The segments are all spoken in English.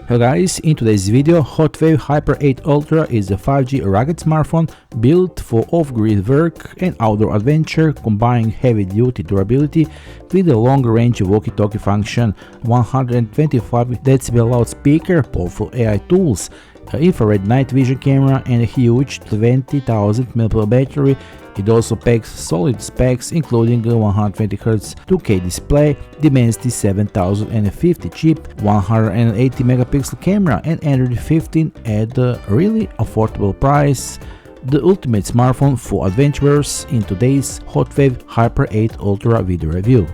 Hello guys, in today's video, HOTWAV Hyper 8 Ultra is a 5G rugged smartphone built for off-grid work and outdoor adventure, combining heavy-duty durability with a long-range walkie-talkie function, 125 dB loudspeaker, powerful AI tools, an infrared night vision camera and a huge 20,000 mAh battery. It also packs solid specs including a 120Hz 2K display, Dimensity 7050 chip, 180 megapixel camera and Android 15 at a really affordable price. The ultimate smartphone for adventurers in today's HOTWAV Hyper 8 Ultra video review.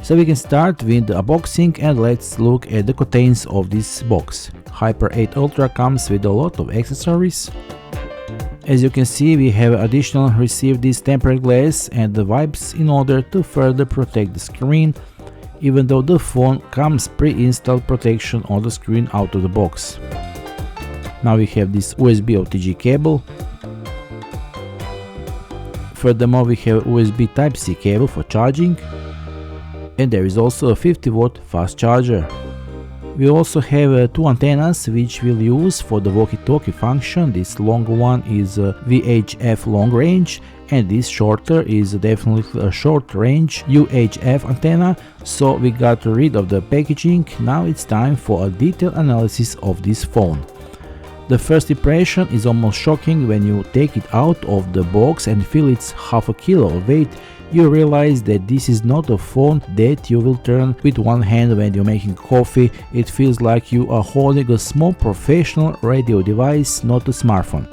So we can start with the unboxing and let's look at the contents of this box. Hyper 8 Ultra comes with a lot of accessories. As you can see, we have additionally received this tempered glass and the wipes in order to further protect the screen, even though the phone comes pre-installed protection on the screen out of the box. Now we have this USB OTG cable. Furthermore, we have USB Type-C cable for charging. And there is also a 50-watt fast charger. We also have two antennas which we'll use for the walkie-talkie function. This long one is VHF long range and this shorter is definitely a short range UHF antenna. So we got rid of the packaging. Now it's time for a detailed analysis of this phone. The first impression is almost shocking. When you take it out of the box and feel its half a kilo of weight, you realize that this is not a phone that you will turn with one hand when you're making coffee. It feels like you are holding a small professional radio device, not a smartphone.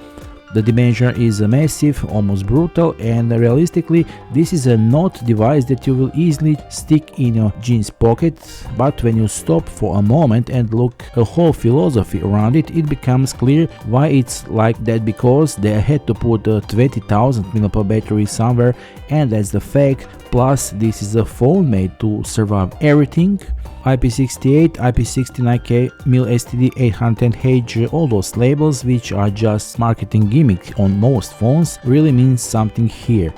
The dimension is massive, almost brutal, and realistically this is a not device that you will easily stick in your jeans pocket, but when you stop for a moment and look a whole philosophy around it, it becomes clear why it's like that, because they had to put a 20,000 mAh battery somewhere, and that's the fact. Plus this is a phone made to survive everything. IP68, IP69K, mil-STD, 810H, all those labels which are just marketing gimmick on most phones really means something here.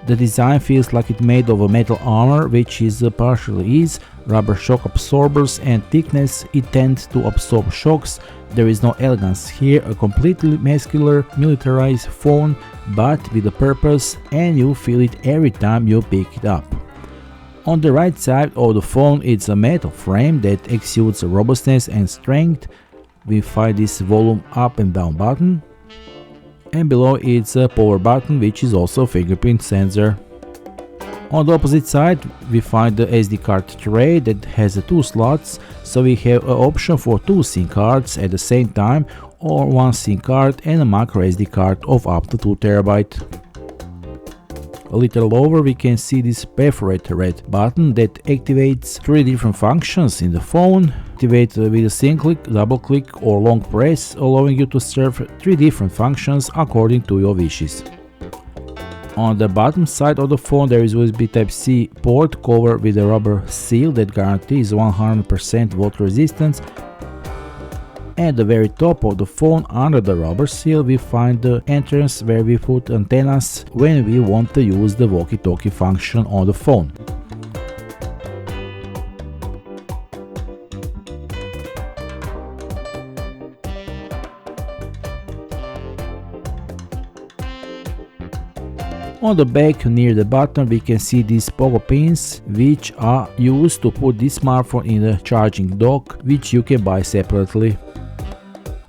The design feels like it's made of a metal armor, which is partially is. Rubber shock absorbers and thickness, it tends to absorb shocks. There is no elegance here, a completely muscular, militarized phone, but with a purpose, and you feel it every time you pick it up. On the right side of the phone, it's a metal frame that exudes robustness and strength. We find this volume up and down button. And below it's a power button, which is also a fingerprint sensor. On the opposite side, we find the SD card tray that has two slots, so we have an option for two SIM cards at the same time, or one SIM card and a micro SD card of up to 2 TB. A little lower we can see this perforated red button that activates three different functions in the phone. Activate with a single click, double click or long press, allowing you to serve three different functions according to your wishes. On the bottom side of the phone there is USB Type-C port covered with a rubber seal that guarantees 100% water resistance. At the very top of the phone, under the rubber seal, we find the entrance where we put antennas when we want to use the walkie-talkie function on the phone. On the back near the bottom we can see these pogo pins, which are used to put this smartphone in a charging dock, which you can buy separately.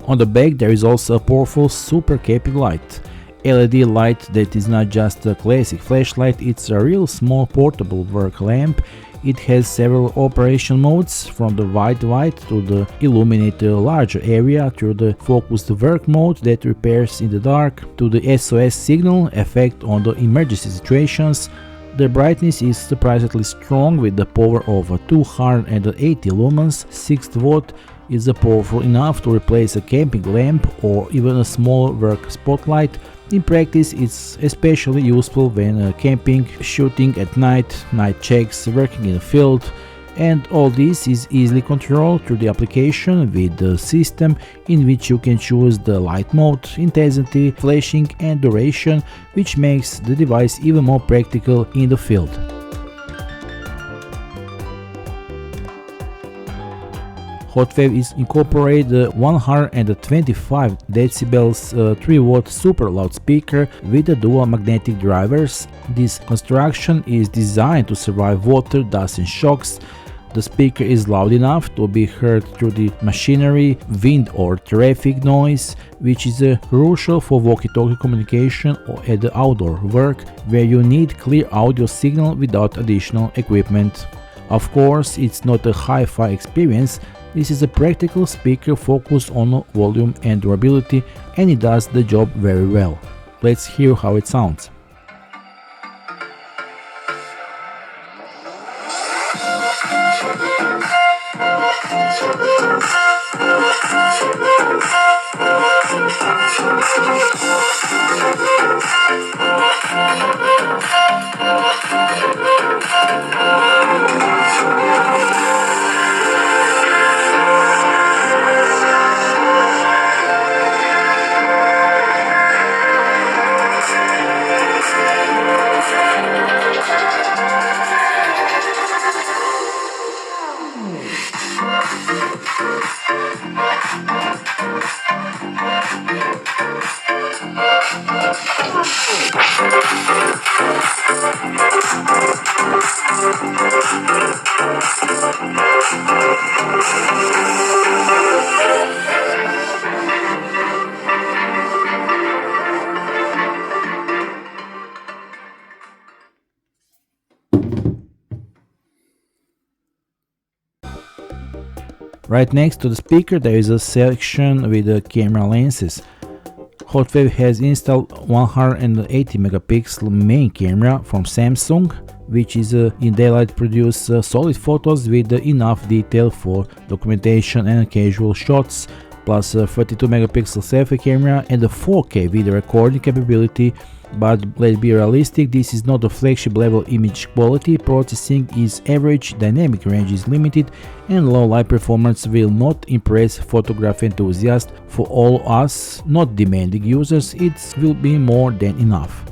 On the back there is also a powerful super caping light. LED light that is not just a classic flashlight, it's a real small portable work lamp. It has several operation modes, from the white light to the illuminate a larger area, to the focused work mode that repairs in the dark, to the SOS signal effect on the emergency situations. The brightness is surprisingly strong with the power of 280 lumens. 6 watt is powerful enough to replace a camping lamp or even a small work spotlight. In practice, it's especially useful when camping, shooting at night, night checks, working in the field, And all this is easily controlled through the application with the system, in which you can choose the light mode, intensity, flashing and duration, which makes the device even more practical in the field. HOTWAV is incorporated 125 decibels 3-watt super loudspeaker with the dual magnetic drivers. This construction is designed to survive water, dust and shocks. The speaker is loud enough to be heard through the machinery, wind or traffic noise, which is crucial for walkie-talkie communication or at the outdoor work, where you need clear audio signal without additional equipment. Of course, it's not a hi-fi experience. This is a practical speaker focused on volume and durability, and it does the job very well. Let's hear how it sounds. Right next to the speaker there is a section with the camera lenses. HOTWAV has installed 180 megapixel main camera from Samsung, which is in daylight produce solid photos with enough detail for documentation and casual shots, plus a 32 megapixel selfie camera and a 4K video recording capability. But let's be realistic, this is not a flagship level image quality. Processing is average, dynamic range is limited, and low light performance will not impress photography enthusiasts. For all us not demanding users, it will be more than enough.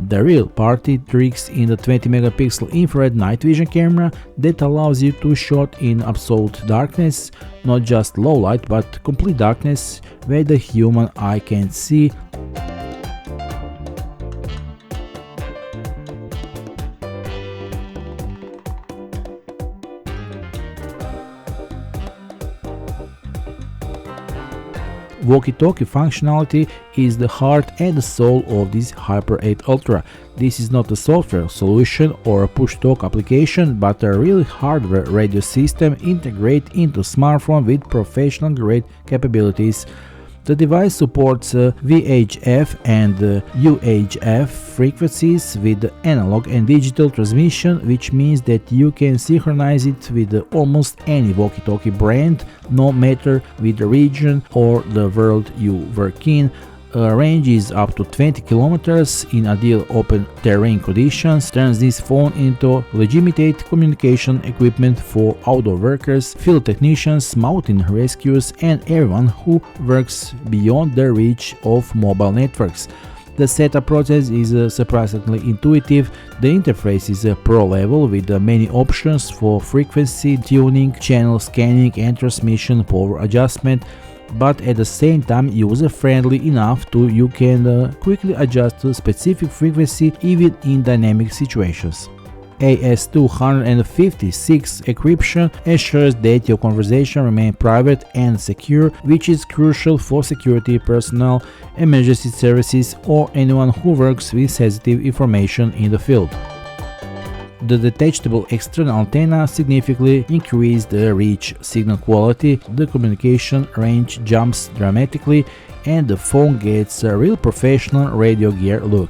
The real party tricks in the 20 megapixel infrared night vision camera that allows you to shoot in absolute darkness, not just low light but complete darkness where the human eye can't see. Walkie-talkie functionality is the heart and the soul of this Hyper 8 Ultra. This is not a software solution or a push-talk application, but a really hardware radio system integrated into smartphone with professional-grade capabilities. The device supports VHF and UHF frequencies with analog and digital transmission, which means that you can synchronize it with almost any walkie-talkie brand, no matter with the region or the world you work in. Range is up to 20 kilometers in ideal open terrain conditions, turns this phone into legitimate communication equipment for outdoor workers, field technicians, mountain rescues, and everyone who works beyond the reach of mobile networks. The setup process is surprisingly intuitive. The interface is pro level with many options for frequency tuning, channel scanning, and transmission power adjustment, but at the same time user-friendly enough to you can quickly adjust to specific frequency even in dynamic situations. AS256 encryption ensures that your conversation remains private and secure, which is crucial for security personnel, emergency services, or anyone who works with sensitive information in the field. The detachable external antenna significantly increased the reach, signal quality, the communication range jumps dramatically, and the phone gets a real professional radio gear look.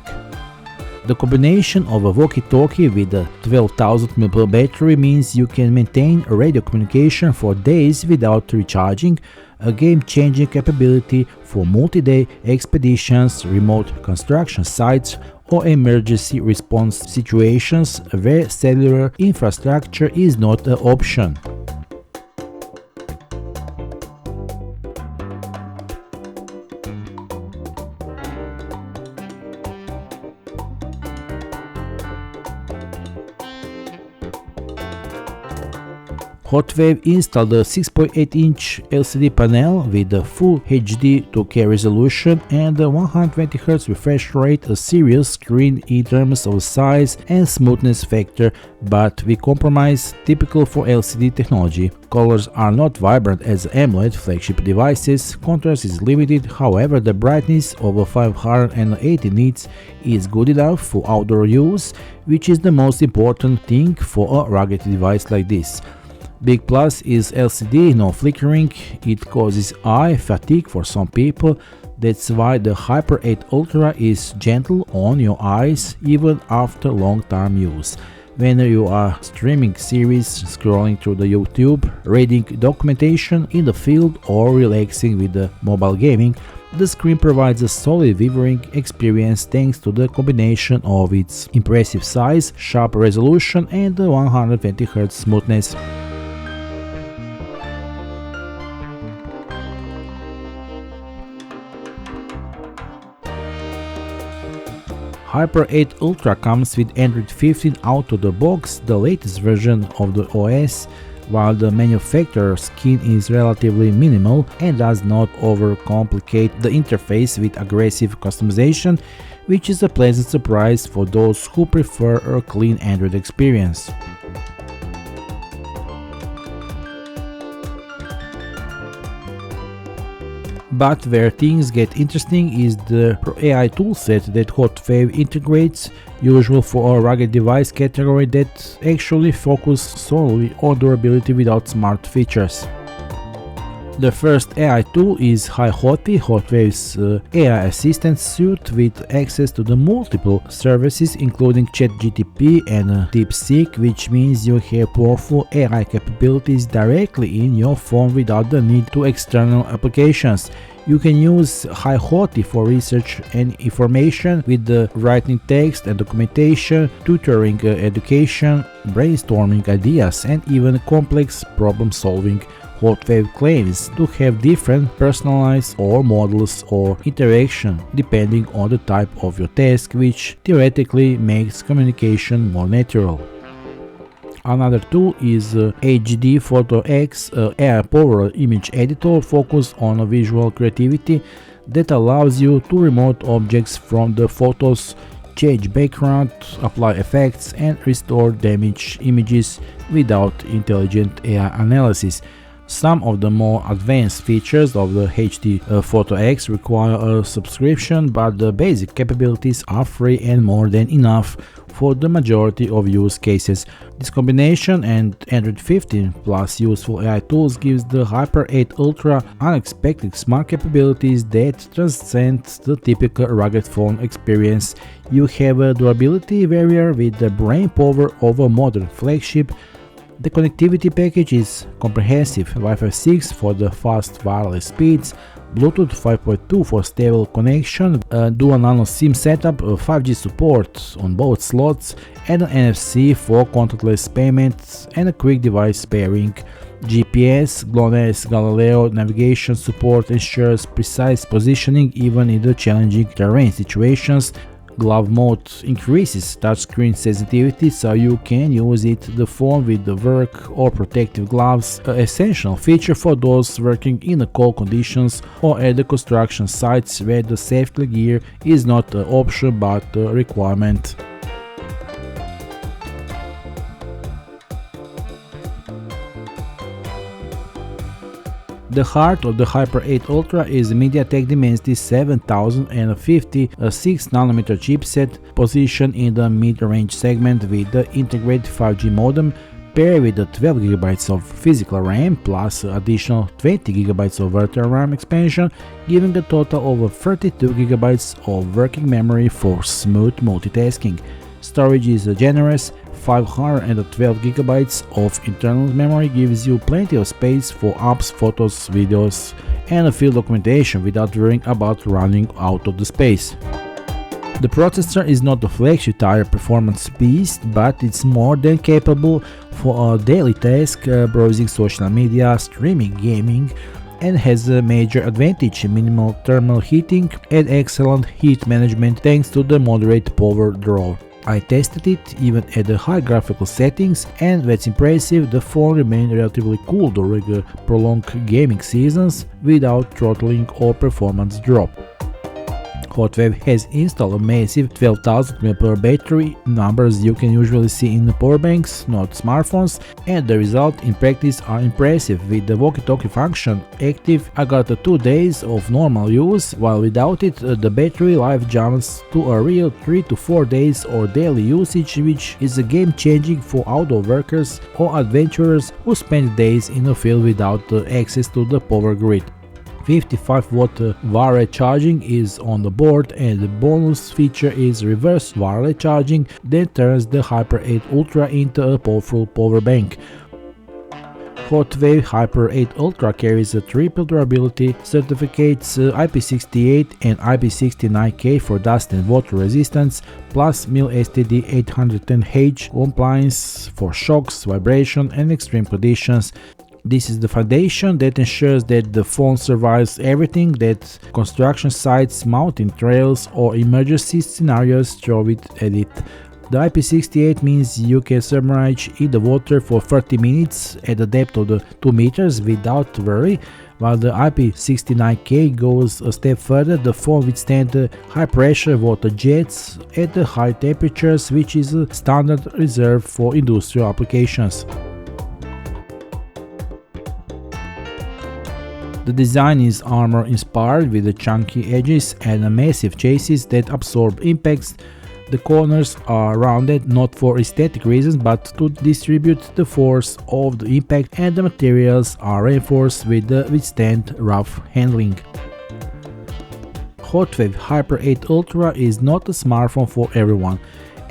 The combination of a walkie-talkie with a 12,000 mAh battery means you can maintain radio communication for days without recharging, a game-changing capability for multi-day expeditions, remote construction sites, or emergency response situations where cellular infrastructure is not an option. HOTWAV installed a 6.8-inch LCD panel with a full HD 2K resolution and a 120Hz refresh rate, a serious screen in terms of size and smoothness factor, but with compromise typical for LCD technology. Colors are not vibrant as AMOLED flagship devices, contrast is limited, however the brightness over 580 nits is good enough for outdoor use, which is the most important thing for a rugged device like this. Big plus is LCD, no flickering, it causes eye fatigue for some people, that's why the Hyper 8 Ultra is gentle on your eyes even after long-term use. When you are streaming series, scrolling through the YouTube, reading documentation in the field or relaxing with the mobile gaming, the screen provides a solid viewing experience thanks to the combination of its impressive size, sharp resolution and the 120Hz smoothness. Hyper 8 Ultra comes with Android 15 out of the box, the latest version of the OS, while the manufacturer's skin is relatively minimal and does not overcomplicate the interface with aggressive customization, which is a pleasant surprise for those who prefer a clean Android experience. But where things get interesting is the AI toolset that HOTWAV integrates, usual for a rugged device category that actually focus solely on durability without smart features. The first AI tool is HOTWAV, HOTWAV's AI assistant suite with access to the multiple services including ChatGPT and DeepSeek, which means you have powerful AI capabilities directly in your phone without the need to external applications. You can use HOTWAV for research and information with the writing text and documentation, tutoring, education, brainstorming ideas, and even complex problem solving. HOTWAV claims to have different personalized or models or interaction depending on the type of your task, which theoretically makes communication more natural. Another tool is HD Photo X, an AI-powered image editor focused on visual creativity that allows you to remove objects from the photos, change background, apply effects, and restore damaged images without intelligent AI analysis. Some of the more advanced features of the HD Photo X require a subscription, but the basic capabilities are free and more than enough for the majority of use cases. This combination and Android 15 plus useful AI tools gives the Hyper 8 Ultra unexpected smart capabilities that transcend the typical rugged phone experience. You have a durability barrier with the brain power of a modern flagship. The connectivity package is comprehensive: Wi-Fi 6 for the fast wireless speeds, Bluetooth 5.2 for stable connection, dual nano SIM setup, 5G support on both slots, and an NFC for contactless payments and a quick device pairing. GPS, GLONASS, Galileo navigation support ensures precise positioning even in the challenging terrain situations. Glove mode increases touchscreen sensitivity so you can use the phone with the work or protective gloves, an essential feature for those working in cold conditions or at the construction sites where the safety gear is not an option but a requirement. The heart of the Hyper 8 Ultra is MediaTek Dimensity 7050, a 6nm chipset positioned in the mid-range segment with the integrated 5G modem paired with the 12GB of physical RAM plus additional 20GB of virtual RAM expansion, giving a total of 32GB of working memory for smooth multitasking. Storage is generous. 512GB of internal memory gives you plenty of space for apps, photos, videos, and field documentation without worrying about running out of the space. The processor is not a flagship tire performance beast, but it's more than capable for a daily task, browsing social media, streaming gaming, and has a major advantage in minimal thermal heating and excellent heat management thanks to the moderate power draw. I tested it even at the high graphical settings, and that's impressive, the phone remained relatively cool during prolonged gaming seasons without throttling or performance drop. HOTWAV has installed a massive 12,000 mAh battery, numbers you can usually see in the power banks, not smartphones, and the results in practice are impressive. With the walkie-talkie function active, I got 2 days of normal use, while without it the battery life jumps to a real 3 to 4 days or daily usage, which is a game changing for outdoor workers or adventurers who spend days in the field without access to the power grid. 55-watt wireless charging is on the board, and the bonus feature is reverse wireless charging that turns the Hyper 8 Ultra into a powerful power bank. HOTWAV Hyper 8 Ultra carries a triple durability certificates IP68 and IP69K for dust and water resistance, plus mil STD 810H compliance for shocks, vibration and extreme conditions. This is the foundation that ensures that the phone survives everything that construction sites, mountain trails or emergency scenarios throw it at it. The IP68 means you can submerge in the water for 30 minutes at a depth of 2 meters without worry, while the IP69K goes a step further. The phone withstands high pressure water jets at high temperatures, which is a standard reserved for industrial applications. The design is armor-inspired with the chunky edges and a massive chassis that absorb impacts. The corners are rounded not for aesthetic reasons but to distribute the force of the impact, and the materials are reinforced with withstand rough handling. HOTWAV Hyper 8 Ultra is not a smartphone for everyone,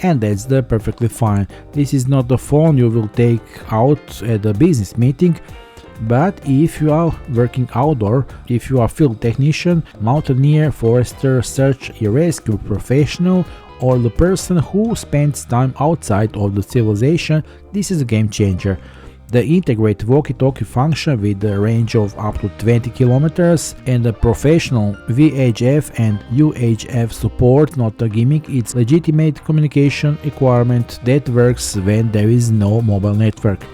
and that's perfectly fine. This is not the phone you will take out at a business meeting. But if you are working outdoor, if you are field technician, mountaineer, forester, search and rescue professional, or the person who spends time outside of the civilization, this is a game changer. The integrated walkie-talkie function with a range of up to 20 kilometers and the professional VHF and UHF support, not a gimmick, it's legitimate communication requirement that works when there is no mobile network.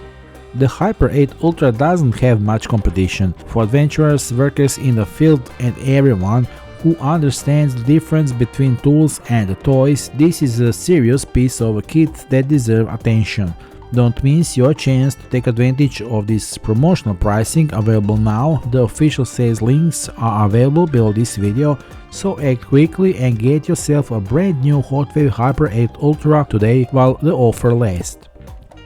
The Hyper 8 Ultra doesn't have much competition. For adventurers, workers in the field and everyone who understands the difference between tools and toys, this is a serious piece of a kit that deserves attention. Don't miss your chance to take advantage of this promotional pricing available now. The official sales links are available below this video, so act quickly and get yourself a brand new HOTWAV Hyper 8 Ultra today while the offer lasts.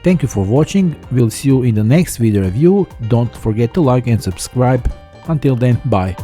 Thank you for watching, we'll see you in the next video review. Don't forget to like and subscribe. Until then, bye.